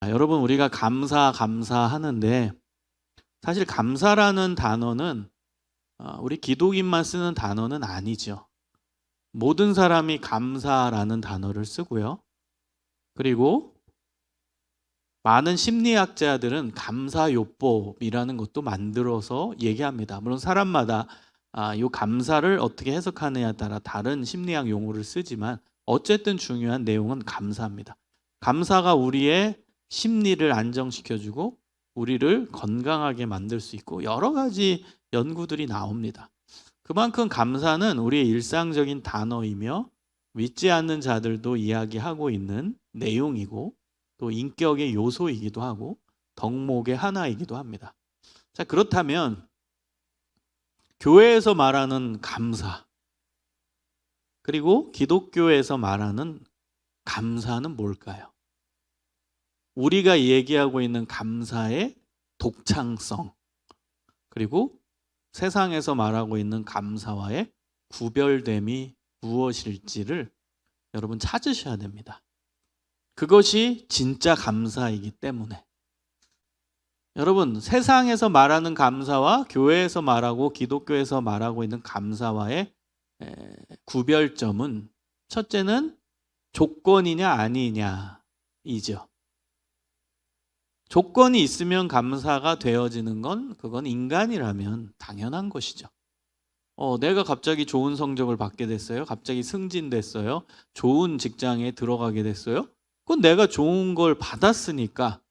여러분, 우리가 감사하는데 사실 감사라는 단어는 우리 기독인만 쓰는 단어는 아니죠. 모든 사람이 감사라는 단어를 쓰고요. 그리고 많은 심리학자들은 감사요법이라는 것도 만들어서 얘기합니다. 물론 사람마다 이 감사를 어떻게 해석하느냐에 따라 다른 심리학 용어를 쓰지만 어쨌든 중요한 내용은 감사입니다. 감사가 우리의 심리를 안정시켜주고 우리를 건강하게 만들 수 있고 여러 가지 연구들이 나옵니다. 그만큼 감사는 우리의 일상적인 단어이며 믿지 않는 자들도 이야기하고 있는 내용이고 또 인격의 요소이기도 하고 덕목의 하나이기도 합니다. 자, 그렇다면 교회에서 말하는 감사 그리고 기독교에서 말하는 감사는 뭘까요? 우리가 얘기하고 있는 감사의 독창성 그리고 세상에서 말하고 있는 감사와의 구별됨이 무엇일지를 여러분 찾으셔야 됩니다. 그것이 진짜 감사이기 때문에. 여러분, 세상에서 말하는 감사와 교회에서 말하고 기독교에서 말하고 있는 감사와의 구별점은 첫째는 조건이냐 아니냐이죠. 조건이 있으면 감사가 되어지는 건 그건 인간이라면 당연한 것이죠. 내가 갑자기 좋은 성적을 받게 됐어요. 갑자기 승진됐어요. 좋은 직장에 들어가게 됐어요. 그건 내가 좋은 걸 받았으니까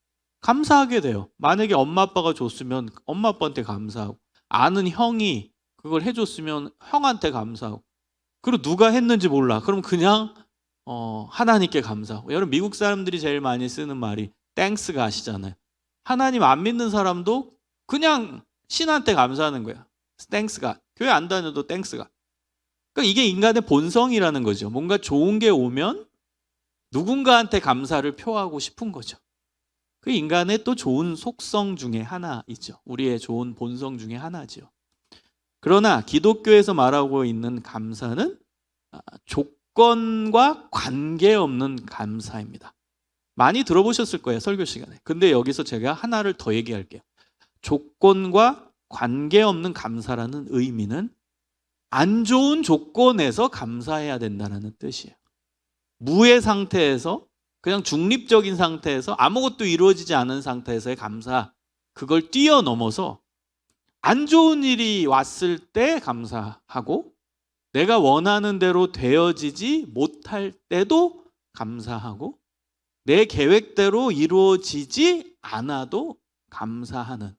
감사하게 돼요. 만약에 엄마 아빠가 줬으면 엄마 아빠한테 감사하고 아는 형이 그걸 해줬으면 형한테 감사하고 그리고 누가 했는지 몰라. 그럼 그냥 하나님께 감사하고. 여러분 미국 사람들이 제일 많이 쓰는 말이 땡스가 아시잖아요. 하나님 안 믿는 사람도 그냥 신한테 감사하는 거야. 땡스가. 교회 안 다녀도 땡스가. 그러니까 이게 인간의 본성이라는 거죠. 뭔가 좋은 게 오면 누군가한테 감사를 표하고 싶은 거죠. 그 인간의 또 좋은 속성 중에 하나이죠. 우리의 좋은 본성 중에 하나죠. 그러나 기독교에서 말하고 있는 감사는 조건과 관계없는 감사입니다. 많이 들어보셨을 거예요, 설교 시간에. 근데 여기서 제가 하나를 더 얘기할게요. 조건과 관계없는 감사라는 의미는 안 좋은 조건에서 감사해야 된다는 뜻이에요. 무의 상태에서 그냥 중립적인 상태에서 아무것도 이루어지지 않은 상태에서의 감사, 그걸 뛰어넘어서 안 좋은 일이 왔을 때 감사하고 내가 원하는 대로 되어지지 못할 때도 감사하고 내 계획대로 이루어지지 않아도 감사하는,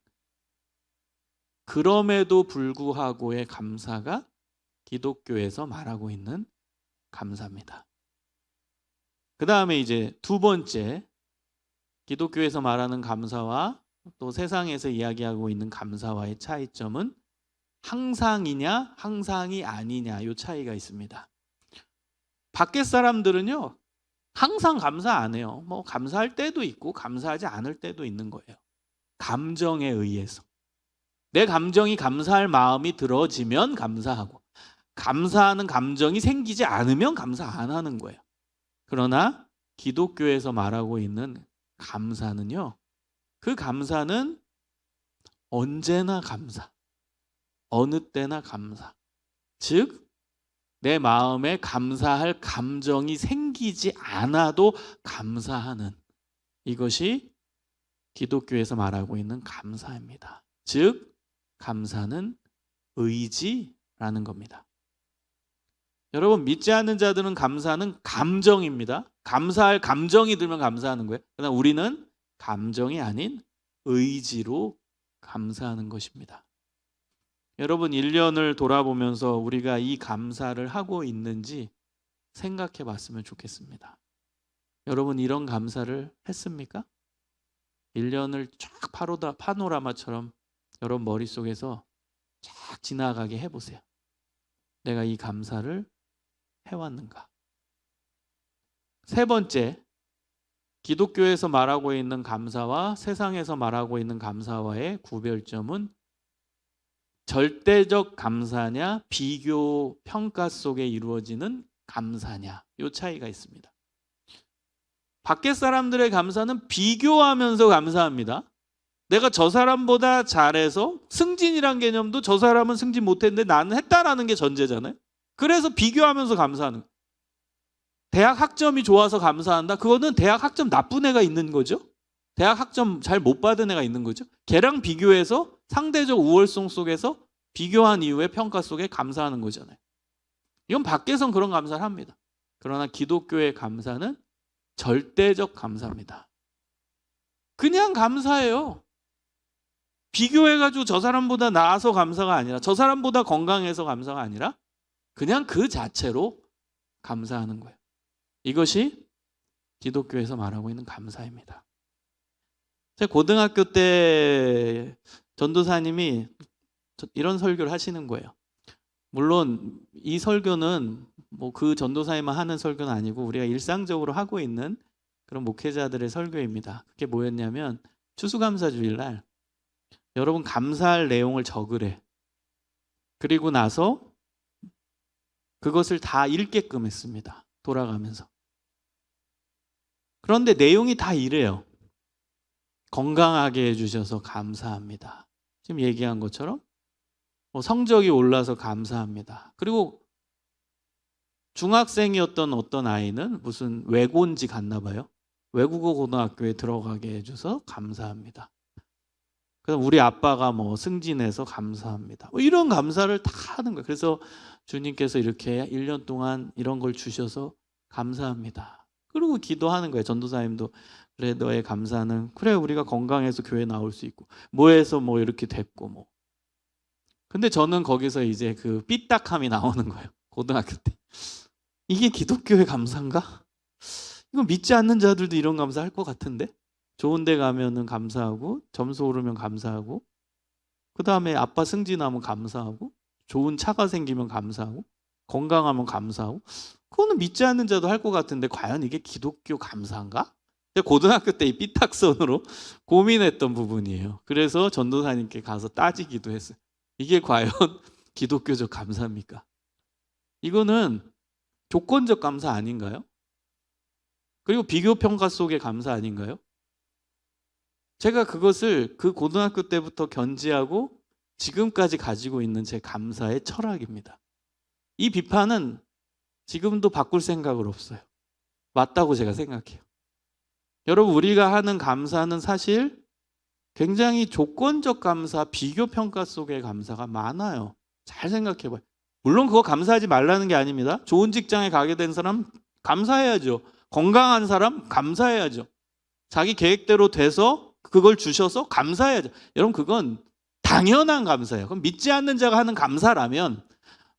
그럼에도 불구하고의 감사가 기독교에서 말하고 있는 감사입니다. 그 다음에 이제 두 번째, 기독교에서 말하는 감사와 또 세상에서 이야기하고 있는 감사와의 차이점은 항상이냐 항상이 아니냐, 이 차이가 있습니다. 밖에 사람들은요 항상 감사 안 해요. 뭐 감사할 때도 있고 감사하지 않을 때도 있는 거예요. 감정에 의해서. 내 감정이 감사할 마음이 들어지면 감사하고 감사하는 감정이 생기지 않으면 감사 안 하는 거예요. 그러나 기독교에서 말하고 있는 감사는요, 그 감사는 언제나 감사, 어느 때나 감사. 즉 내 마음에 감사할 감정이 생기지 않아도 감사하는, 이것이 기독교에서 말하고 있는 감사입니다. 즉 감사는 의지라는 겁니다. 여러분 믿지 않는 자들은 감사는 감정입니다. 감사할 감정이 들면 감사하는 거예요. 그러나 우리는 감정이 아닌 의지로 감사하는 것입니다. 여러분 1년을 돌아보면서 우리가 이 감사를 하고 있는지 생각해 봤으면 좋겠습니다. 여러분 이런 감사를 했습니까? 1년을 쫙 파노라마처럼 여러분 머릿속에서 쫙 지나가게 해보세요. 내가 이 감사를 해왔는가? 세 번째, 기독교에서 말하고 있는 감사와 세상에서 말하고 있는 감사와의 구별점은 절대적 감사냐 비교 평가 속에 이루어지는 감사냐, 이 차이가 있습니다. 밖에 사람들의 감사는 비교하면서 감사합니다. 내가 저 사람보다 잘해서 승진이란 개념도 저 사람은 승진 못했는데 나는 했다라는 게 전제잖아요. 그래서 비교하면서 감사하는 거예요. 대학 학점이 좋아서 감사한다? 그거는 대학 학점 나쁜 애가 있는 거죠. 대학 학점 잘 못 받은 애가 있는 거죠. 걔랑 비교해서 상대적 우월성 속에서 비교한 이후에 평가 속에 감사하는 거잖아요. 이건 밖에선 그런 감사를 합니다. 그러나 기독교의 감사는 절대적 감사입니다. 그냥 감사해요. 비교해가지고 저 사람보다 나아서 감사가 아니라, 저 사람보다 건강해서 감사가 아니라 그냥 그 자체로 감사하는 거예요. 이것이 기독교에서 말하고 있는 감사입니다. 제가 고등학교 때 전도사님이 이런 설교를 하시는 거예요. 물론 이 설교는 뭐 그 전도사님만 하는 설교는 아니고 우리가 일상적으로 하고 있는 그런 목회자들의 설교입니다. 그게 뭐였냐면 추수감사주일날 여러분 감사할 내용을 적으래. 그리고 나서 그것을 다 읽게끔 했습니다. 돌아가면서. 그런데 내용이 다 이래요. 건강하게 해주셔서 감사합니다. 지금 얘기한 것처럼 성적이 올라서 감사합니다. 그리고 중학생이었던 어떤 아이는 무슨 외고인지 갔나 봐요. 외국어 고등학교에 들어가게 해줘서 감사합니다. 그래서 우리 아빠가 뭐 승진해서 감사합니다. 이런 감사를 다 하는 거예요. 그래서 주님께서 이렇게 1년 동안 이런 걸 주셔서 감사합니다. 그리고 기도하는 거예요. 전도사님도 그래 너의 감사는 그래 우리가 건강해서 교회 나올 수 있고 뭐해서 뭐 이렇게 됐고 뭐. 근데 저는 거기서 이제 그 삐딱함이 나오는 거예요. 고등학교 때. 이게 기독교의 감사인가? 이건 믿지 않는 자들도 이런 감사 할 것 같은데? 좋은 데 가면은 감사하고 점수 오르면 감사하고 그 다음에 아빠 승진하면 감사하고 좋은 차가 생기면 감사하고 건강하면 감사하고 그거는 믿지 않는 자도 할 것 같은데 과연 이게 기독교 감사인가? 고등학교 때 이 삐딱선으로 고민했던 부분이에요. 그래서 전도사님께 가서 따지기도 했어요. 이게 과연 기독교적 감사입니까? 이거는 조건적 감사 아닌가요? 그리고 비교평가 속의 감사 아닌가요? 제가 그것을 그 고등학교 때부터 견지하고 지금까지 가지고 있는 제 감사의 철학입니다. 이 비판은 지금도 바꿀 생각은 없어요. 맞다고 제가 생각해요. 여러분 우리가 하는 감사는 사실 굉장히 조건적 감사, 비교평가 속의 감사가 많아요. 잘 생각해봐요. 물론 그거 감사하지 말라는 게 아닙니다. 좋은 직장에 가게 된 사람 감사해야죠. 건강한 사람 감사해야죠. 자기 계획대로 돼서 그걸 주셔서 감사해야죠. 여러분 그건 당연한 감사예요. 그럼 믿지 않는 자가 하는 감사라면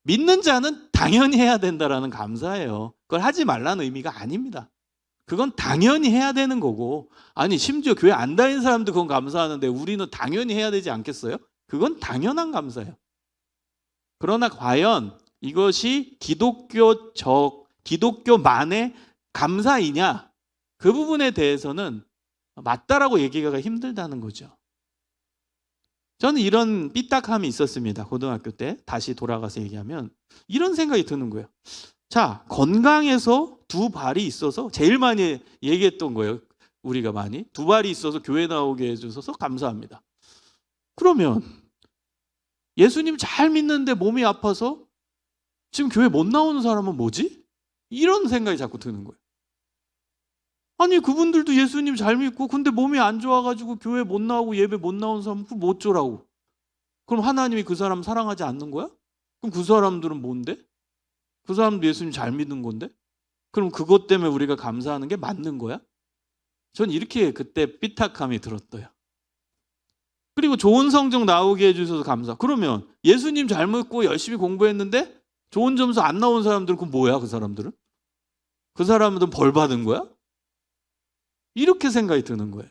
믿는 자는 당연히 해야 된다라는 감사예요. 그걸 하지 말라는 의미가 아닙니다. 그건 당연히 해야 되는 거고 아니 심지어 교회 안 다니는 사람도 그건 감사하는데 우리는 당연히 해야 되지 않겠어요? 그건 당연한 감사예요. 그러나 과연 이것이 기독교만의 감사이냐? 그 부분에 대해서는 맞다라고 얘기가 힘들다는 거죠. 저는 이런 삐딱함이 있었습니다. 고등학교 때 다시 돌아가서 얘기하면 이런 생각이 드는 거예요. 자, 건강해서 두 발이 있어서 제일 많이 얘기했던 거예요. 우리가 많이 두 발이 있어서 교회 나오게 해주셔서 감사합니다. 그러면 예수님 잘 믿는데 몸이 아파서 지금 교회 못 나오는 사람은 뭐지? 이런 생각이 자꾸 드는 거예요. 아니 그분들도 예수님 잘 믿고 근데 몸이 안 좋아가지고 교회 못 나오고 예배 못 나오는 사람은 그거 뭐 어쩌라고? 그럼 하나님이 그 사람 사랑하지 않는 거야? 그럼 그 사람들은 뭔데? 그 사람도 예수님 잘 믿는 건데? 그럼 그것 때문에 우리가 감사하는 게 맞는 거야? 전 이렇게 그때 삐딱함이 들었어요. 그리고 좋은 성적 나오게 해주셔서 감사. 그러면 예수님 잘 믿고 열심히 공부했는데 좋은 점수 안 나온 사람들은 그건 뭐야? 그 사람들은? 그 사람들은 벌 받은 거야? 이렇게 생각이 드는 거예요.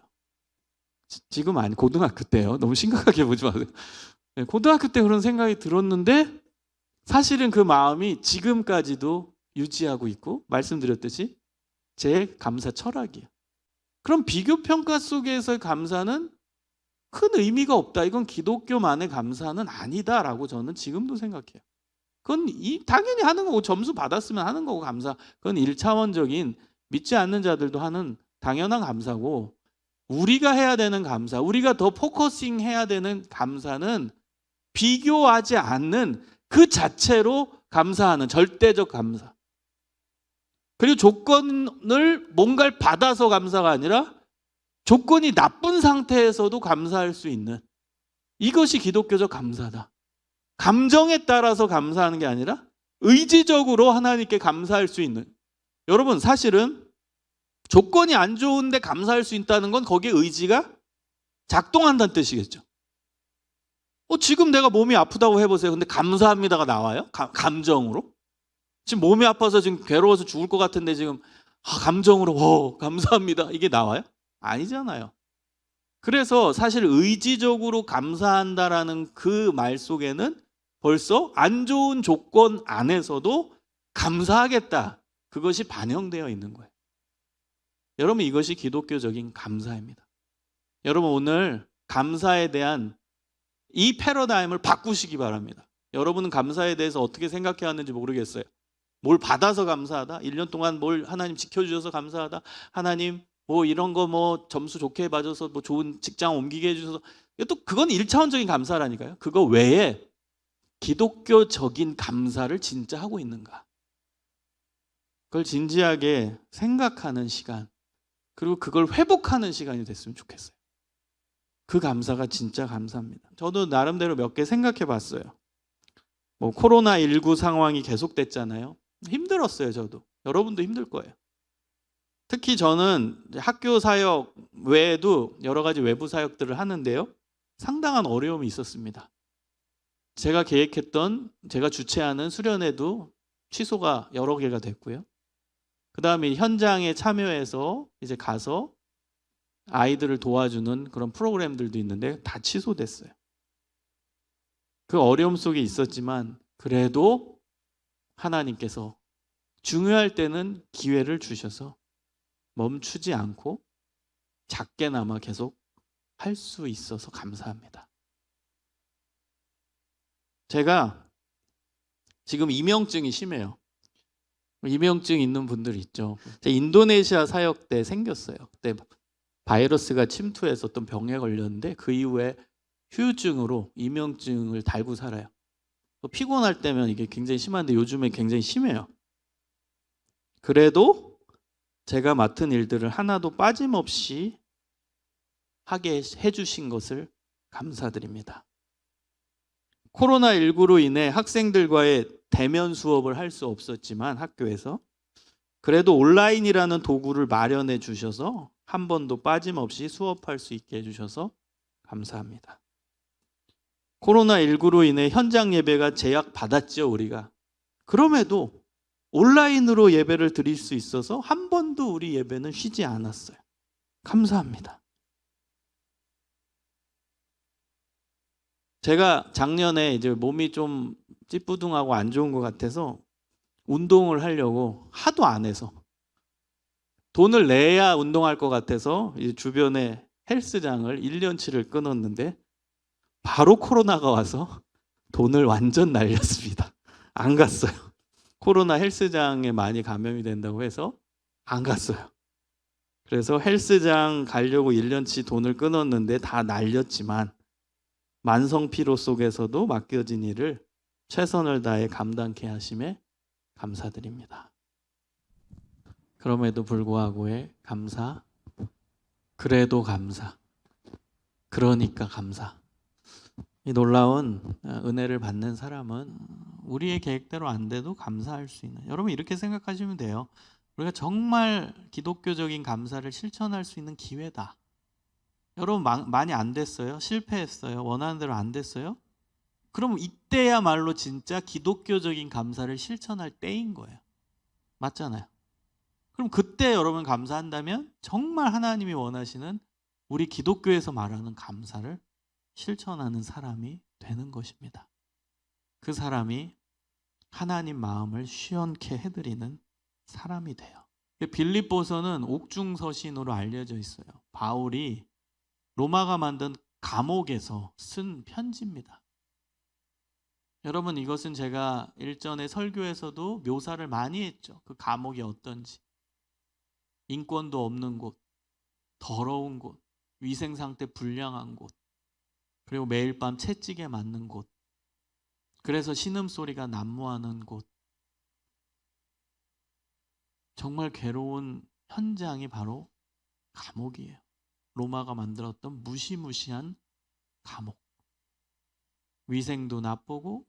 지금 아니 고등학교 때요. 너무 심각하게 보지 마세요. 고등학교 때 그런 생각이 들었는데 사실은 그 마음이 지금까지도 유지하고 있고 말씀드렸듯이 제 감사 철학이에요. 그럼 비교평가 속에서의 감사는 큰 의미가 없다. 이건 기독교만의 감사는 아니다라고 저는 지금도 생각해요. 그건 당연히 하는 거고 점수 받았으면 하는 거고 감사. 그건 1차원적인 믿지 않는 자들도 하는 당연한 감사고, 우리가 해야 되는 감사, 우리가 더 포커싱 해야 되는 감사는 비교하지 않는 그 자체로 감사하는 절대적 감사. 그리고 조건을 뭔가를 받아서 감사가 아니라 조건이 나쁜 상태에서도 감사할 수 있는, 이것이 기독교적 감사다. 감정에 따라서 감사하는 게 아니라 의지적으로 하나님께 감사할 수 있는. 여러분, 사실은 조건이 안 좋은데 감사할 수 있다는 건 거기에 의지가 작동한다는 뜻이겠죠. 지금 내가 몸이 아프다고 해보세요. 근데 감사합니다가 나와요? 감정으로? 지금 몸이 아파서 지금 괴로워서 죽을 것 같은데 지금 감정으로 감사합니다 이게 나와요? 아니잖아요. 그래서 사실 의지적으로 감사한다라는 그 말 속에는 벌써 안 좋은 조건 안에서도 감사하겠다, 그것이 반영되어 있는 거예요. 여러분, 이것이 기독교적인 감사입니다. 여러분, 오늘 감사에 대한 이 패러다임을 바꾸시기 바랍니다. 여러분은 감사에 대해서 어떻게 생각해왔는지 모르겠어요. 뭘 받아서 감사하다? 1년 동안 뭘 하나님 지켜주셔서 감사하다? 하나님 뭐 이런 거 뭐 점수 좋게 봐줘서 뭐 좋은 직장 옮기게 해주셔서, 또 그건 1차원적인 감사라니까요. 그거 외에 기독교적인 감사를 진짜 하고 있는가? 그걸 진지하게 생각하는 시간, 그리고 그걸 회복하는 시간이 됐으면 좋겠어요. 그 감사가 진짜 감사입니다. 저도 나름대로 몇 개 생각해 봤어요. 뭐 코로나19 상황이 계속됐잖아요. 힘들었어요, 저도. 여러분도 힘들 거예요. 특히 저는 학교 사역 외에도 여러 가지 외부 사역들을 하는데요. 상당한 어려움이 있었습니다. 제가 계획했던, 제가 주최하는 수련회도 취소가 여러 개가 됐고요. 그 다음에 현장에 참여해서 이제 가서 아이들을 도와주는 그런 프로그램들도 있는데 다 취소됐어요. 그 어려움 속에 있었지만 그래도 하나님께서 중요할 때는 기회를 주셔서 멈추지 않고 작게나마 계속 할 수 있어서 감사합니다. 제가 지금 이명증이 심해요. 이명증 있는 분들 있죠. 인도네시아 사역 때 생겼어요. 그때 바이러스가 침투해서 어떤 병에 걸렸는데 그 이후에 후유증으로 이명증을 달고 살아요. 피곤할 때면 이게 굉장히 심한데 요즘에 굉장히 심해요. 그래도 제가 맡은 일들을 하나도 빠짐없이 하게 해주신 것을 감사드립니다. 코로나19로 인해 학생들과의 대면 수업을 할 수 없었지만 학교에서 그래도 온라인이라는 도구를 마련해 주셔서 한 번도 빠짐없이 수업할 수 있게 해주셔서 감사합니다. 코로나19로 인해 현장 예배가 제약받았죠, 우리가. 그럼에도 온라인으로 예배를 드릴 수 있어서 한 번도 우리 예배는 쉬지 않았어요. 감사합니다. 제가 작년에 이제 몸이 좀 찌뿌둥하고 안 좋은 것 같아서 운동을 하려고 하도 안 해서, 돈을 내야 운동할 것 같아서 이제 주변에 헬스장을 1년치를 끊었는데 바로 코로나가 와서 돈을 완전 날렸습니다. 안 갔어요. 코로나 헬스장에 많이 감염이 된다고 해서 안 갔어요. 그래서 헬스장 가려고 1년치 돈을 끊었는데 다 날렸지만 만성 피로 속에서도 맡겨진 일을 최선을 다해 감당케 하심에 감사드립니다. 그럼에도 불구하고의 감사, 그래도 감사, 그러니까 감사. 이 놀라운 은혜를 받는 사람은 우리의 계획대로 안 돼도 감사할 수 있는, 여러분 이렇게 생각하시면 돼요. 우리가 정말 기독교적인 감사를 실천할 수 있는 기회다. 여러분 많이 안 됐어요? 실패했어요? 원하는 대로 안 됐어요? 그럼 이때야말로 진짜 기독교적인 감사를 실천할 때인 거예요. 맞잖아요. 그럼 그때 여러분 감사한다면 정말 하나님이 원하시는 우리 기독교에서 말하는 감사를 실천하는 사람이 되는 것입니다. 그 사람이 하나님 마음을 시원케 해드리는 사람이 돼요. 빌립보서는 옥중서신으로 알려져 있어요. 바울이 로마가 만든 감옥에서 쓴 편지입니다. 여러분, 이것은 제가 일전에 설교에서도 묘사를 많이 했죠. 그 감옥이 어떤지. 인권도 없는 곳, 더러운 곳, 위생 상태 불량한 곳, 그리고 매일 밤 채찍에 맞는 곳, 그래서 신음소리가 난무하는 곳, 정말 괴로운 현장이 바로 감옥이에요. 로마가 만들었던 무시무시한 감옥. 위생도 나쁘고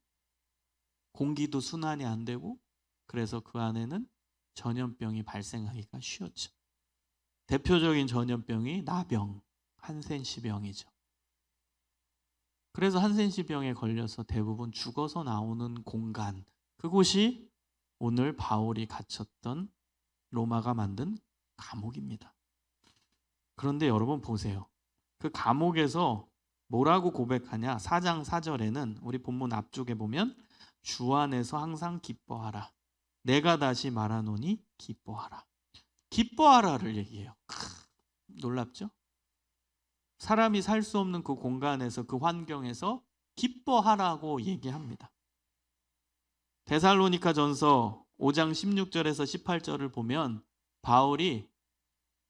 공기도 순환이 안 되고, 그래서 그 안에는 전염병이 발생하기가 쉬웠죠. 대표적인 전염병이 나병, 한센시병이죠. 그래서 한센시병에 걸려서 대부분 죽어서 나오는 공간, 그곳이 오늘 바울이 갇혔던 로마가 만든 감옥입니다. 그런데 여러분 보세요. 그 감옥에서 뭐라고 고백하냐? 4장 4절에는 우리 본문 앞쪽에 보면 주 안에서 항상 기뻐하라. 내가 다시 말하노니 기뻐하라. 기뻐하라를 얘기해요. 놀랍죠? 사람이 살 수 없는 그 공간에서, 그 환경에서 기뻐하라고 얘기합니다. 데살로니가 전서 5장 16절에서 18절을 보면 바울이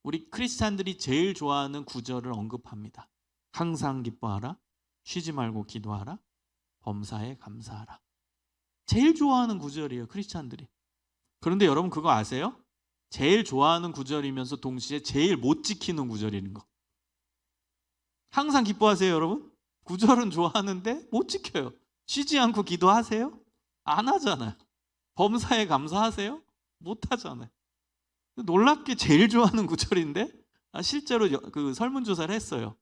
우리 크리스찬들이 제일 좋아하는 구절을 언급합니다. 항상 기뻐하라, 쉬지 말고 기도하라, 범사에 감사하라. 제일 좋아하는 구절이에요, 크리스찬들이. 그런데 여러분 그거 아세요? 제일 좋아하는 구절이면서 동시에 제일 못 지키는 구절인 거. 항상 기뻐하세요, 여러분? 구절은 좋아하는데 못 지켜요. 쉬지 않고 기도하세요? 안 하잖아요. 범사에 감사하세요? 못 하잖아요. 놀랍게 제일 좋아하는 구절인데 실제로 그 설문조사를 했어요.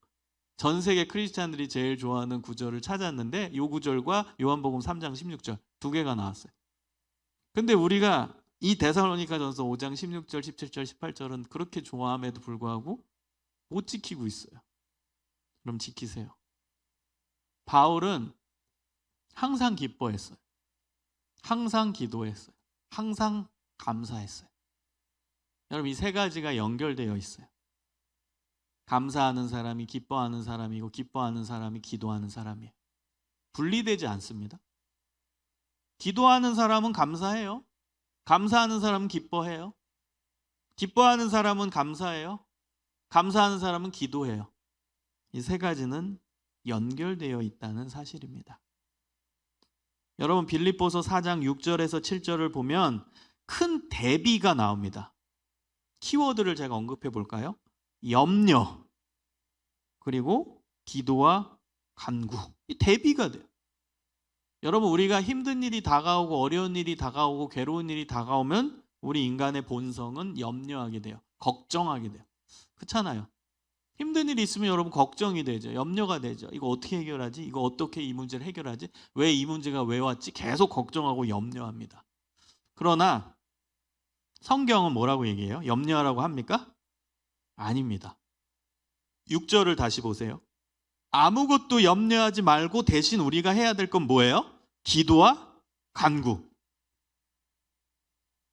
전 세계 크리스찬들이 제일 좋아하는 구절을 찾았는데 이 구절과 요한복음 3장 16절 두 개가 나왔어요. 근데 우리가 이 데살로니가 전서 5장 16절, 17절, 18절은 그렇게 좋아함에도 불구하고 못 지키고 있어요. 그럼 지키세요. 바울은 항상 기뻐했어요. 항상 기도했어요. 항상 감사했어요. 여러분 이 세 가지가 연결되어 있어요. 감사하는 사람이 기뻐하는 사람이고, 기뻐하는 사람이 기도하는 사람이에요. 분리되지 않습니다. 기도하는 사람은 감사해요. 감사하는 사람은 기뻐해요. 기뻐하는 사람은 감사해요. 감사하는 사람은 기도해요. 이 세 가지는 연결되어 있다는 사실입니다. 여러분 빌립보서 4장 6절에서 7절을 보면 큰 대비가 나옵니다. 키워드를 제가 언급해 볼까요? 염려, 그리고 기도와 간구. 이 대비가 돼요. 여러분 우리가 힘든 일이 다가오고 어려운 일이 다가오고 괴로운 일이 다가오면 우리 인간의 본성은 염려하게 돼요. 걱정하게 돼요. 그렇잖아요. 힘든 일이 있으면 여러분 걱정이 되죠. 염려가 되죠. 이거 어떻게 해결하지? 이거 어떻게 이 문제를 해결하지? 왜 이 문제가 왜 왔지? 계속 걱정하고 염려합니다. 그러나 성경은 뭐라고 얘기해요? 염려하라고 합니까? 아닙니다. 6절을 다시 보세요. 아무것도 염려하지 말고 대신 우리가 해야 될 건 뭐예요? 기도와 간구.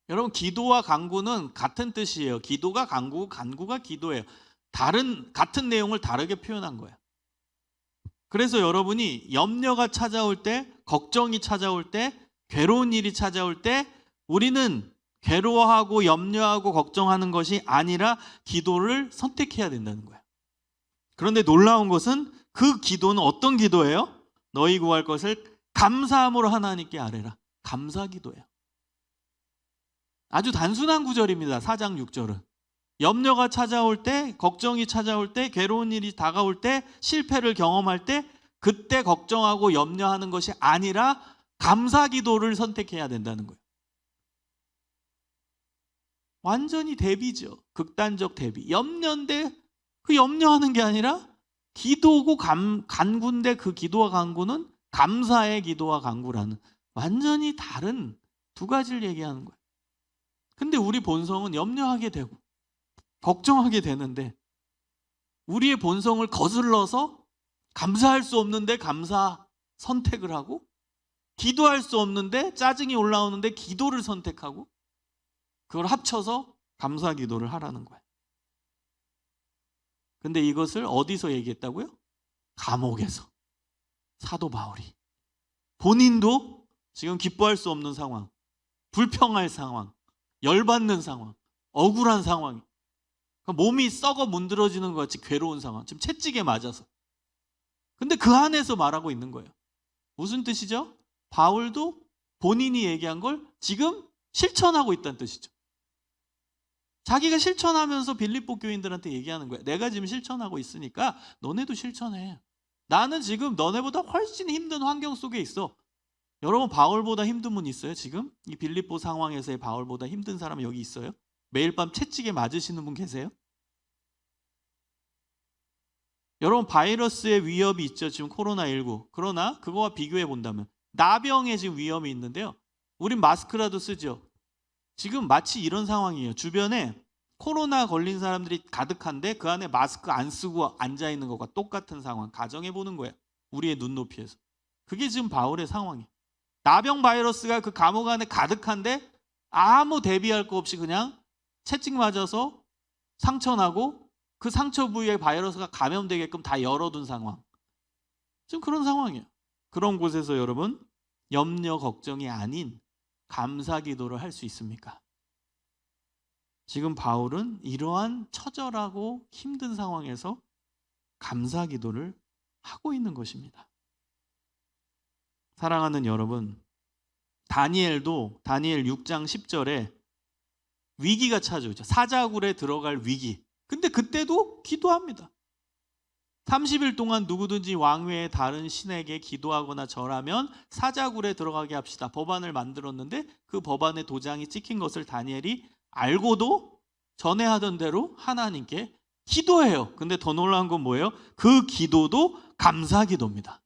여러분 기도와 간구는 같은 뜻이에요. 기도가 간구고 간구가 기도예요. 같은 내용을 다르게 표현한 거예요. 그래서 여러분이 염려가 찾아올 때, 걱정이 찾아올 때, 괴로운 일이 찾아올 때 우리는 괴로워하고 염려하고 걱정하는 것이 아니라 기도를 선택해야 된다는 거예요. 그런데 놀라운 것은 그 기도는 어떤 기도예요? 너희 구할 것을 감사함으로 하나님께 아뢰라. 감사 기도예요. 아주 단순한 구절입니다. 4장 6절은. 염려가 찾아올 때, 걱정이 찾아올 때, 괴로운 일이 다가올 때, 실패를 경험할 때 그때 걱정하고 염려하는 것이 아니라 감사 기도를 선택해야 된다는 거예요. 완전히 대비죠. 극단적 대비. 염려인데 그 염려하는 게 아니라 기도고 간구인데 그 기도와 간구는 감사의 기도와 간구라는 완전히 다른 두 가지를 얘기하는 거예요. 근데 우리 본성은 염려하게 되고 걱정하게 되는데 우리의 본성을 거슬러서 감사할 수 없는데 감사 선택을 하고 기도할 수 없는데 짜증이 올라오는데 기도를 선택하고 그걸 합쳐서 감사 기도를 하라는 거예요. 근데 이것을 어디서 얘기했다고요? 감옥에서. 사도 바울이. 본인도 지금 기뻐할 수 없는 상황, 불평할 상황, 열받는 상황, 억울한 상황. 그러니까 몸이 썩어 문드러지는 것 같이 괴로운 상황. 지금 채찍에 맞아서. 근데 그 안에서 말하고 있는 거예요. 무슨 뜻이죠? 바울도 본인이 얘기한 걸 지금 실천하고 있다는 뜻이죠. 자기가 실천하면서 빌립보 교인들한테 얘기하는 거예요. 내가 지금 실천하고 있으니까 너네도 실천해. 나는 지금 너네보다 훨씬 힘든 환경 속에 있어. 여러분, 바울보다 힘든 분 있어요? 지금 이 빌립보 상황에서의 바울보다 힘든 사람 여기 있어요? 매일 밤 채찍에 맞으시는 분 계세요? 여러분, 바이러스의 위협이 있죠. 지금 코로나19. 그러나 그거와 비교해 본다면 나병에 지금 위험이 있는데요. 우린 마스크라도 쓰죠. 지금 마치 이런 상황이에요. 주변에 코로나 걸린 사람들이 가득한데 그 안에 마스크 안 쓰고 앉아있는 것과 똑같은 상황 가정해 보는 거예요. 우리의 눈높이에서. 그게 지금 바울의 상황이에요. 나병 바이러스가 그 감옥 안에 가득한데 아무 대비할 거 없이 그냥 채찍 맞아서 상처 나고 그 상처 부위에 바이러스가 감염되게끔 다 열어둔 상황. 지금 그런 상황이에요. 그런 곳에서 여러분, 염려 걱정이 아닌 감사 기도를 할 수 있습니까? 지금 바울은 이러한 처절하고 힘든 상황에서 감사 기도를 하고 있는 것입니다. 사랑하는 여러분, 다니엘도 다니엘 6장 10절에 위기가 찾아오죠. 사자굴에 들어갈 위기. 근데 그때도 기도합니다. 30일 동안 누구든지 왕외의 다른 신에게 기도하거나 절하면 사자굴에 들어가게 합시다. 법안을 만들었는데 그 법안의 도장이 찍힌 것을 다니엘이 알고도 전에 하던 대로 하나님께 기도해요. 근데 더 놀라운 건 뭐예요? 그 기도도 감사 기도입니다.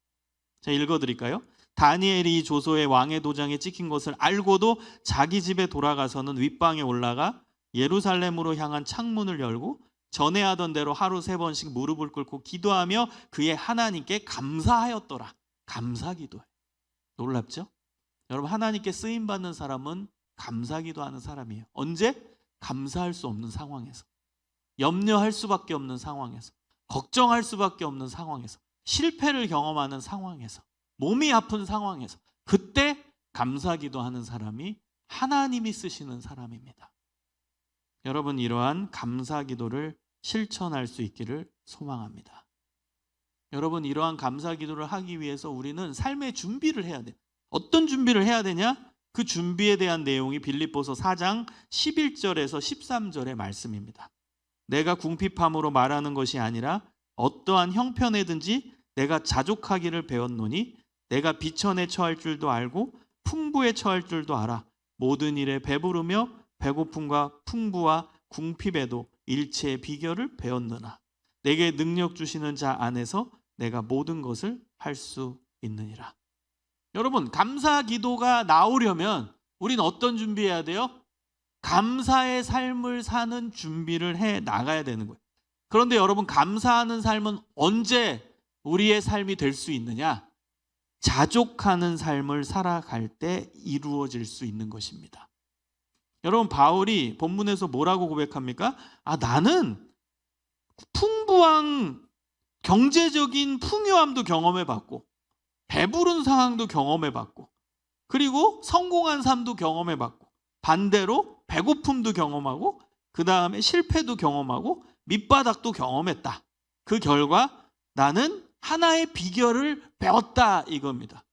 제가 읽어드릴까요? 다니엘이 조서에 왕의 도장에 찍힌 것을 알고도 자기 집에 돌아가서는 윗방에 올라가 예루살렘으로 향한 창문을 열고 전에 하던 대로 하루 3번씩 무릎을 꿇고 기도하며 그의 하나님께 감사하였더라. 감사 기도해. 놀랍죠? 여러분, 하나님께 쓰임받는 사람은 감사 기도하는 사람이에요. 언제? 감사할 수 없는 상황에서, 염려할 수밖에 없는 상황에서, 걱정할 수밖에 없는 상황에서, 실패를 경험하는 상황에서, 몸이 아픈 상황에서, 그때 감사 기도하는 사람이 하나님이 쓰시는 사람입니다. 여러분, 이러한 감사 기도를 실천할 수 있기를 소망합니다. 여러분, 이러한 감사 기도를 하기 위해서 우리는 삶의 준비를 해야 돼요. 어떤 준비를 해야 되냐? 그 준비에 대한 내용이 빌립보서 4장 11절에서 13절의 말씀입니다. 내가 궁핍함으로 말하는 것이 아니라 어떠한 형편에든지 내가 자족하기를 배웠노니 내가 비천에 처할 줄도 알고 풍부에 처할 줄도 알아. 모든 일에 배부르며 배고픔과 풍부와 궁핍에도 일체의 비결을 배웠느나 내게 능력 주시는 자 안에서 내가 모든 것을 할 수 있느니라. 여러분, 감사 기도가 나오려면 우린 어떤 준비해야 돼요? 감사의 삶을 사는 준비를 해 나가야 되는 거예요. 그런데 여러분, 감사하는 삶은 언제 우리의 삶이 될 수 있느냐? 자족하는 삶을 살아갈 때 이루어질 수 있는 것입니다. 여러분, 바울이 본문에서 뭐라고 고백합니까? 나는 풍부한 경제적인 풍요함도 경험해봤고 배부른 상황도 경험해봤고 그리고 성공한 삶도 경험해봤고 반대로 배고픔도 경험하고 그 다음에 실패도 경험하고 밑바닥도 경험했다. 그 결과 나는 하나의 비결을 배웠다, 이겁니다.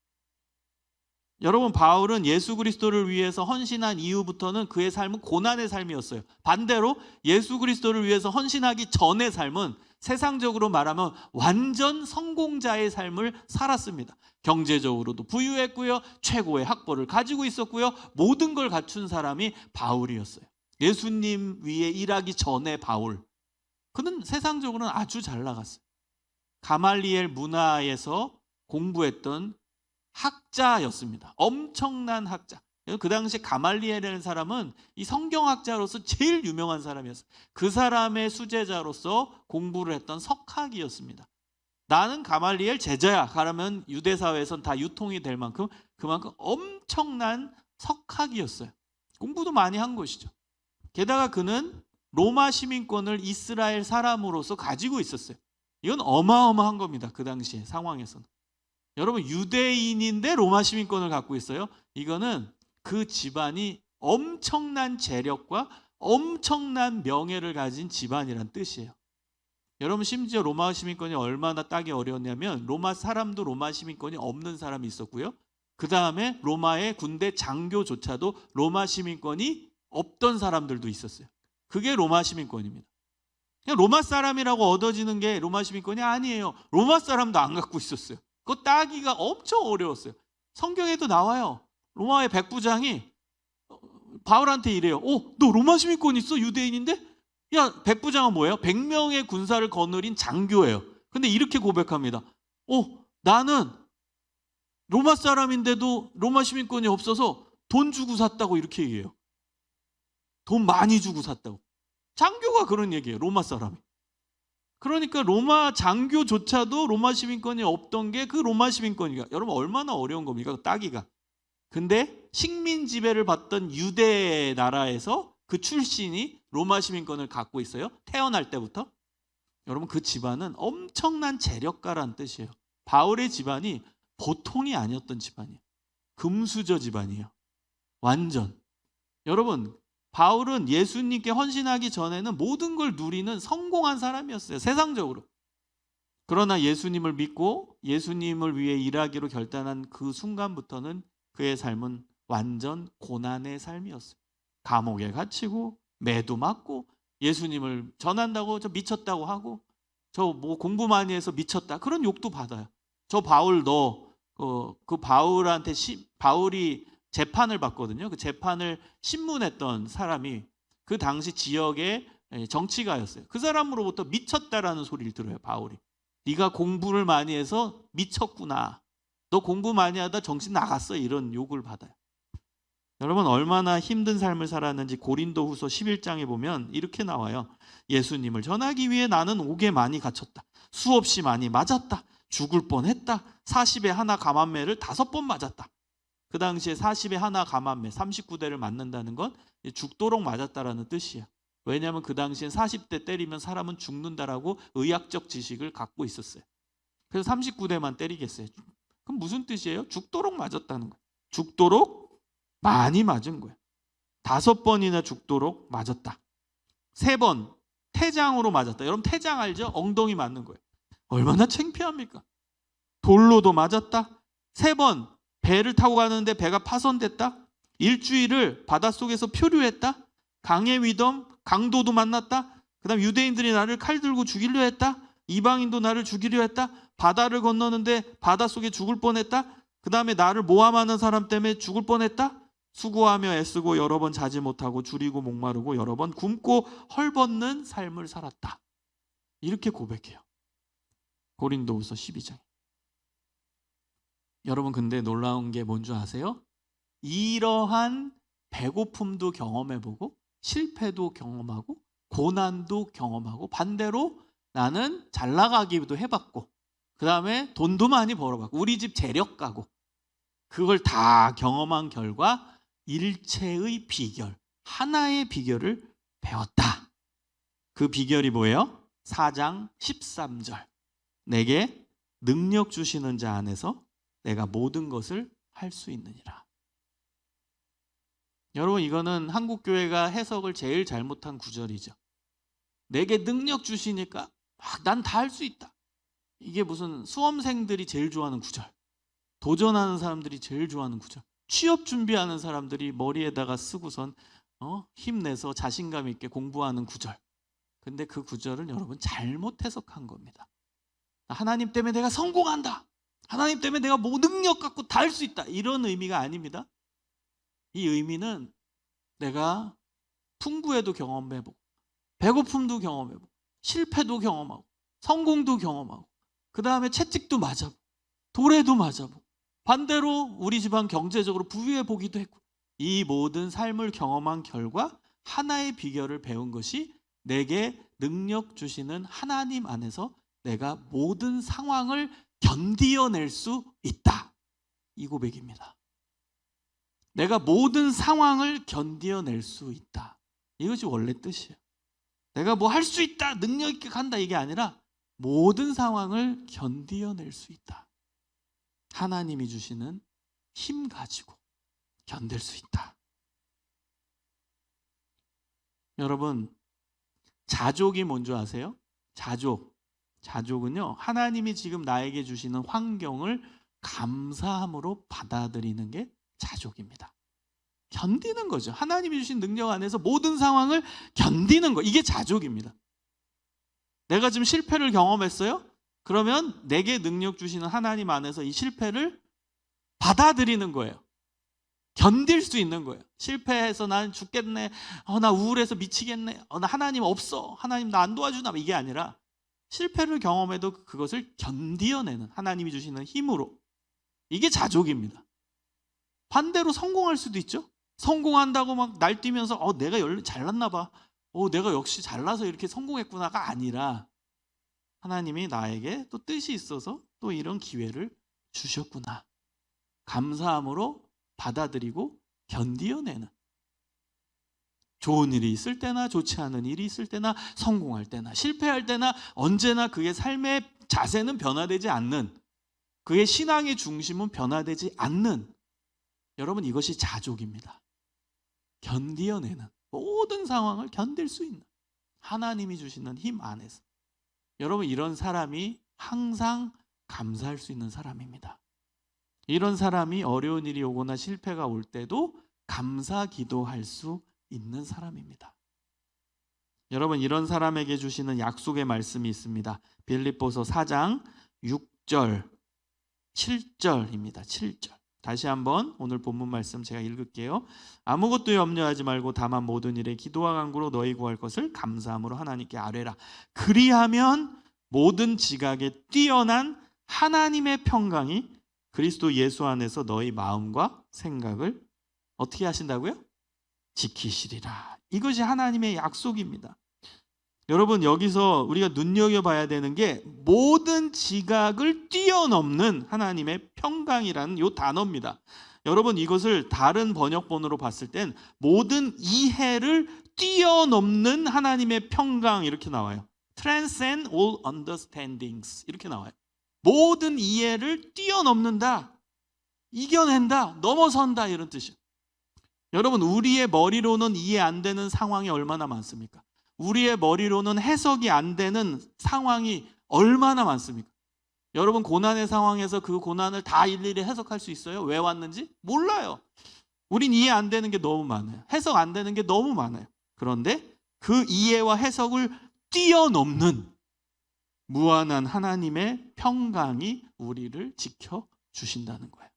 여러분, 바울은 예수 그리스도를 위해서 헌신한 이후부터는 그의 삶은 고난의 삶이었어요. 반대로 예수 그리스도를 위해서 헌신하기 전의 삶은 세상적으로 말하면 완전 성공자의 삶을 살았습니다. 경제적으로도 부유했고요, 최고의 학벌을 가지고 있었고요, 모든 걸 갖춘 사람이 바울이었어요. 예수님 위에 일하기 전에 바울, 그는 세상적으로는 아주 잘 나갔어요. 가말리엘 문화에서 공부했던 학자였습니다. 엄청난 학자. 그 당시 가말리엘이라는 사람은 이 성경학자로서 제일 유명한 사람이었어요. 그 사람의 수제자로서 공부를 했던 석학이었습니다. 나는 가말리엘 제자야 그러면 유대사회에선 다 유통이 될 만큼 그만큼 엄청난 석학이었어요. 공부도 많이 한 것이죠. 게다가 그는 로마 시민권을 이스라엘 사람으로서 가지고 있었어요. 이건 어마어마한 겁니다. 그 당시의 상황에서는. 여러분, 유대인인데 로마 시민권을 갖고 있어요. 이거는 그 집안이 엄청난 재력과 엄청난 명예를 가진 집안이란 뜻이에요. 여러분, 심지어 로마 시민권이 얼마나 따기 어려웠냐면 로마 사람도 로마 시민권이 없는 사람이 있었고요. 그 다음에 로마의 군대 장교조차도 로마 시민권이 없던 사람들도 있었어요. 그게 로마 시민권입니다. 그냥 로마 사람이라고 얻어지는 게 로마 시민권이 아니에요. 로마 사람도 안 갖고 있었어요. 그거 따기가 엄청 어려웠어요. 성경에도 나와요. 로마의 백부장이 바울한테 이래요. 너 로마 시민권 있어? 유대인인데? 야, 백부장은 뭐예요? 100명의 군사를 거느린 장교예요. 근데 이렇게 고백합니다. 나는 로마 사람인데도 로마 시민권이 없어서 돈 주고 샀다고 이렇게 얘기해요. 돈 많이 주고 샀다고. 장교가 그런 얘기예요. 로마 사람이. 그러니까 로마 장교조차도 로마 시민권이 없던 게 그 로마 시민권이가. 여러분, 얼마나 어려운 겁니까? 따기가. 근데 식민 지배를 받던 유대 나라에서 그 출신이 로마 시민권을 갖고 있어요. 태어날 때부터. 여러분, 그 집안은 엄청난 재력가란 뜻이에요. 바울의 집안이 보통이 아니었던 집안이에요. 금수저 집안이에요. 완전. 여러분, 바울은 예수님께 헌신하기 전에는 모든 걸 누리는 성공한 사람이었어요. 세상적으로. 그러나 예수님을 믿고 예수님을 위해 일하기로 결단한 그 순간부터는 그의 삶은 완전 고난의 삶이었어요. 감옥에 갇히고 매도 맞고 예수님을 전한다고 저 미쳤다고 하고 저 뭐 공부 많이 해서 미쳤다 그런 욕도 받아요. 저 바울 그 바울한테 바울이 재판을 받거든요. 그 재판을 신문했던 사람이 그 당시 지역의 정치가였어요. 그 사람으로부터 미쳤다라는 소리를 들어요. 바울이. 네가 공부를 많이 해서 미쳤구나. 너 공부 많이 하다 정신 나갔어. 이런 욕을 받아요. 여러분, 얼마나 힘든 삶을 살았는지 고린도후서 11장에 보면 이렇게 나와요. 예수님을 전하기 위해 나는 옥에 많이 갇혔다. 수없이 많이 맞았다. 죽을 뻔했다. 40에 하나 감한매를 5번 맞았다. 그 당시에 40에 하나 감한매 39대를 맞는다는 건 죽도록 맞았다라는 뜻이에요. 왜냐하면 그 당시엔 40대 때리면 사람은 죽는다라고 의학적 지식을 갖고 있었어요. 그래서 39대만 때리겠어요. 그럼 무슨 뜻이에요? 죽도록 맞았다는 거예요. 죽도록 많이 맞은 거예요. 5번이나 죽도록 맞았다. 3번 태장으로 맞았다. 여러분, 태장 알죠? 엉덩이 맞는 거예요. 얼마나 창피합니까? 돌로도 맞았다. 3번 배를 타고 가는데 배가 파손됐다. 일주일을 바닷속에서 표류했다. 강의 위덤, 강도도 만났다. 그 다음 유대인들이 나를 칼 들고 죽이려 했다. 이방인도 나를 죽이려 했다. 바다를 건너는데 바닷속에 죽을 뻔했다. 그 다음에 나를 모함하는 사람 때문에 죽을 뻔했다. 수고하며 애쓰고 여러 번 자지 못하고 줄이고 목마르고 여러 번 굶고 헐벗는 삶을 살았다. 이렇게 고백해요. 고린도후서 12장. 여러분, 근데 놀라운 게 뭔 줄 아세요? 이러한 배고픔도 경험해보고 실패도 경험하고 고난도 경험하고 반대로 나는 잘 나가기도 해봤고 그 다음에 돈도 많이 벌어봤고 우리 집 재력가고 그걸 다 경험한 결과 일체의 비결, 하나의 비결을 배웠다. 그 비결이 뭐예요? 4장 13절. 내게 능력 주시는 자 안에서 내가 모든 것을 할 수 있느니라. 여러분, 이거는 한국교회가 해석을 제일 잘못한 구절이죠. 내게 능력 주시니까 난 다 할 수 있다. 이게 무슨 수험생들이 제일 좋아하는 구절, 도전하는 사람들이 제일 좋아하는 구절, 취업 준비하는 사람들이 머리에다가 쓰고선 힘내서 자신감 있게 공부하는 구절. 근데 그 구절은 여러분 잘못 해석한 겁니다. 하나님 때문에 내가 성공한다. 하나님 때문에 내가 뭐 능력 갖고 다 할 수 있다. 이런 의미가 아닙니다. 이 의미는 내가 풍부해도 경험해보고 배고픔도 경험해보고 실패도 경험하고 성공도 경험하고 그 다음에 채찍도 맞아보고 돌에도 맞아보고 반대로 우리 집안 경제적으로 부유해보기도 했고 이 모든 삶을 경험한 결과 하나의 비결을 배운 것이 내게 능력 주시는 하나님 안에서 내가 모든 상황을 견디어낼 수 있다. 이 고백입니다. 내가 모든 상황을 견디어낼 수 있다. 이것이 원래 뜻이에요. 내가 뭐 할 수 있다, 능력 있게 간다 이게 아니라 모든 상황을 견디어낼 수 있다. 하나님이 주시는 힘 가지고 견딜 수 있다. 여러분, 자족이 뭔지 아세요? 자족은요, 하나님이 지금 나에게 주시는 환경을 감사함으로 받아들이는 게 자족입니다. 견디는 거죠. 하나님이 주신 능력 안에서 모든 상황을 견디는 거, 이게 자족입니다. 내가 지금 실패를 경험했어요? 그러면 내게 능력 주시는 하나님 안에서 이 실패를 받아들이는 거예요. 견딜 수 있는 거예요. 실패해서 난 죽겠네, 나 우울해서 미치겠네, 나 하나님 없어, 하나님 나 안 도와주나, 이게 아니라 실패를 경험해도 그것을 견디어내는 하나님이 주시는 힘으로, 이게 자족입니다. 반대로 성공할 수도 있죠. 성공한다고 막 날뛰면서 내가 잘났나 봐, 내가 역시 잘나서 이렇게 성공했구나가 아니라 하나님이 나에게 또 뜻이 있어서 또 이런 기회를 주셨구나, 감사함으로 받아들이고 견디어내는, 좋은 일이 있을 때나 좋지 않은 일이 있을 때나 성공할 때나 실패할 때나 언제나 그의 삶의 자세는 변화되지 않는, 그의 신앙의 중심은 변화되지 않는, 여러분, 이것이 자족입니다. 견디어내는, 모든 상황을 견딜 수 있는 하나님이 주시는 힘 안에서, 여러분, 이런 사람이 항상 감사할 수 있는 사람입니다. 이런 사람이 어려운 일이 오거나 실패가 올 때도 감사 기도할 수 있는 사람입니다. 여러분, 이런 사람에게 주시는 약속의 말씀이 있습니다. 빌립보서 4장 6절 7절입니다. 7절. 다시 한번 오늘 본문 말씀 제가 읽을게요. 아무것도 염려하지 말고 다만 모든 일에 기도와 간구로 너희 구할 것을 감사함으로 하나님께 아뢰라. 그리하면 모든 지각에 뛰어난 하나님의 평강이 그리스도 예수 안에서 너희 마음과 생각을 어떻게 하신다고요? 지키시리라. 이것이 하나님의 약속입니다. 여러분, 여기서 우리가 눈여겨봐야 되는 게 모든 지각을 뛰어넘는 하나님의 평강이라는 이 단어입니다. 여러분, 이것을 다른 번역본으로 봤을 땐 모든 이해를 뛰어넘는 하나님의 평강, 이렇게 나와요. Transcend all understandings, 이렇게 나와요. 모든 이해를 뛰어넘는다, 이겨낸다, 넘어선다, 이런 뜻이에요. 여러분, 우리의 머리로는 이해 안 되는 상황이 얼마나 많습니까? 우리의 머리로는 해석이 안 되는 상황이 얼마나 많습니까? 여러분, 고난의 상황에서 그 고난을 다 일일이 해석할 수 있어요? 왜 왔는지? 몰라요. 우린 이해 안 되는 게 너무 많아요. 해석 안 되는 게 너무 많아요. 그런데 그 이해와 해석을 뛰어넘는 무한한 하나님의 평강이 우리를 지켜주신다는 거예요.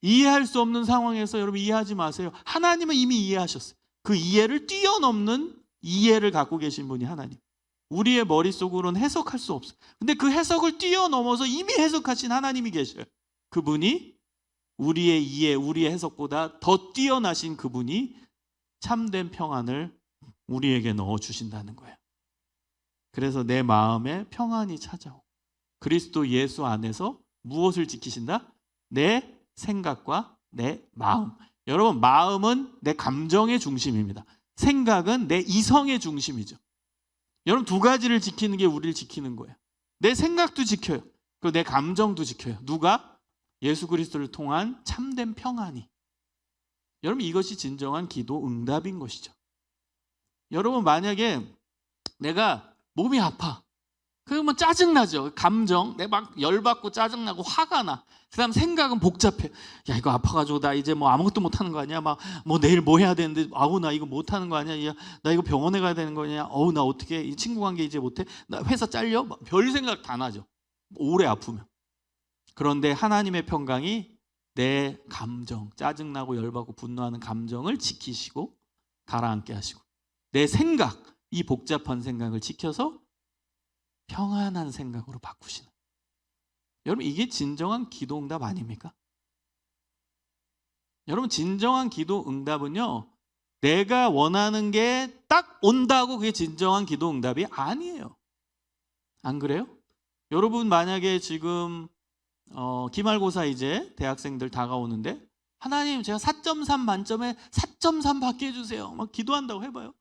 이해할 수 없는 상황에서 여러분 이해하지 마세요. 하나님은 이미 이해하셨어요. 그 이해를 뛰어넘는 이해를 갖고 계신 분이 하나님. 우리의 머릿속으로는 해석할 수 없어요. 근데 그 해석을 뛰어넘어서 이미 해석하신 하나님이 계셔요. 그분이 우리의 이해, 우리의 해석보다 더 뛰어나신 그분이 참된 평안을 우리에게 넣어주신다는 거예요. 그래서 내 마음에 평안이 찾아오고, 그리스도 예수 안에서 무엇을 지키신다? 내 생각과 내 마음. 여러분, 마음은 내 감정의 중심입니다. 생각은 내 이성의 중심이죠. 여러분, 두 가지를 지키는 게 우리를 지키는 거예요. 내 생각도 지켜요. 그리고 내 감정도 지켜요. 누가? 예수 그리스도를 통한 참된 평안이. 여러분, 이것이 진정한 기도 응답인 것이죠. 여러분, 만약에 내가 몸이 아파, 그러면 짜증나죠. 감정, 내가 막 열받고 짜증나고 화가 나. 그 다음 생각은 복잡해. 야, 이거 아파가지고 나 이제 뭐 아무것도 못하는 거 아니야? 막 뭐 내일 뭐 해야 되는데, 아우 나 이거 못하는 거 아니야? 야, 나 이거 병원에 가야 되는 거 아니야? 어우 나 어떻게 이 친구 관계 이제 못해? 나 회사 잘려? 별 생각 다 나죠. 오래 아프면. 그런데 하나님의 평강이 내 감정, 짜증나고 열받고 분노하는 감정을 지키시고 가라앉게 하시고, 내 생각, 이 복잡한 생각을 지켜서 평안한 생각으로 바꾸시는. 여러분, 이게 진정한 기도 응답 아닙니까? 여러분, 진정한 기도 응답은요, 내가 원하는 게 딱 온다고 그게 진정한 기도 응답이 아니에요. 안 그래요? 여러분, 만약에 지금 기말고사 이제 대학생들 다가오는데, 하나님 제가 4.3 만점에 4.3 받게 해주세요, 막 기도한다고 해봐요.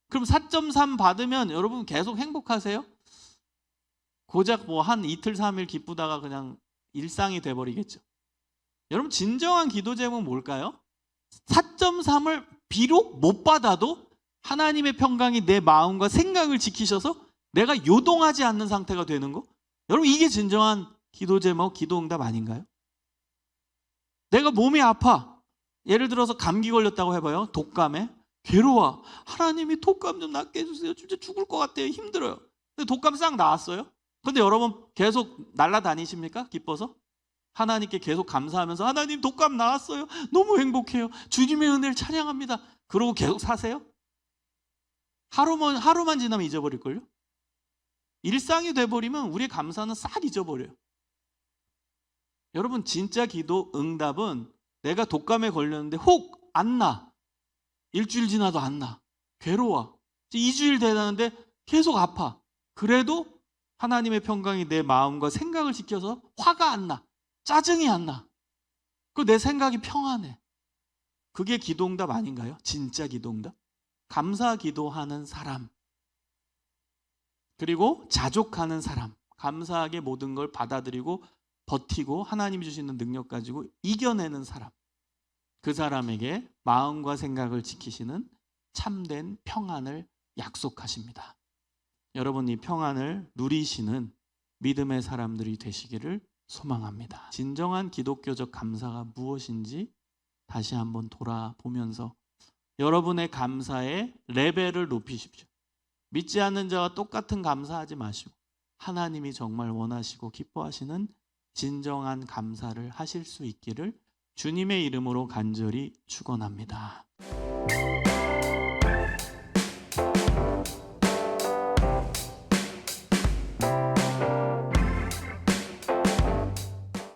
그럼 4.3 받으면 여러분 계속 행복하세요? 고작 뭐 한 이틀 3일 기쁘다가 그냥 일상이 돼버리겠죠. 여러분, 진정한 기도 제목은 뭘까요? 4.3을 비록 못 받아도 하나님의 평강이 내 마음과 생각을 지키셔서 내가 요동하지 않는 상태가 되는 거. 여러분, 이게 진정한 기도 제목, 기도 응답 아닌가요? 내가 몸이 아파. 예를 들어서 감기 걸렸다고 해봐요. 독감에. 괴로워. 하나님이 독감 좀 낫게 해주세요. 진짜 죽을 것 같아요. 힘들어요. 근데 독감 싹 나았어요. 근데 여러분 계속 날아다니십니까? 기뻐서? 하나님께 계속 감사하면서 하나님 독감 나았어요. 너무 행복해요. 주님의 은혜를 찬양합니다. 그러고 계속 사세요? 하루만 지나면 잊어버릴걸요? 일상이 돼버리면 우리의 감사는 싹 잊어버려요. 여러분, 진짜 기도 응답은 내가 독감에 걸렸는데 혹 안 나. 일주일 지나도 안 나. 괴로워. 2주일 되는데 계속 아파. 그래도 하나님의 평강이 내 마음과 생각을 지켜서 화가 안 나. 짜증이 안 나. 그 내 생각이 평안해. 그게 기도응답 아닌가요? 진짜 기도응답. 감사 기도하는 사람, 그리고 자족하는 사람, 감사하게 모든 걸 받아들이고 버티고 하나님이 주시는 능력 가지고 이겨내는 사람, 그 사람에게 마음과 생각을 지키시는 참된 평안을 약속하십니다. 여러분, 이 평안을 누리시는 믿음의 사람들이 되시기를 소망합니다. 진정한 기독교적 감사가 무엇인지 다시 한번 돌아보면서 여러분의 감사의 레벨을 높이십시오. 믿지 않는 자와 똑같은 감사하지 마시고 하나님이 정말 원하시고 기뻐하시는 진정한 감사를 하실 수 있기를 주님의 이름으로 간절히 축원합니다.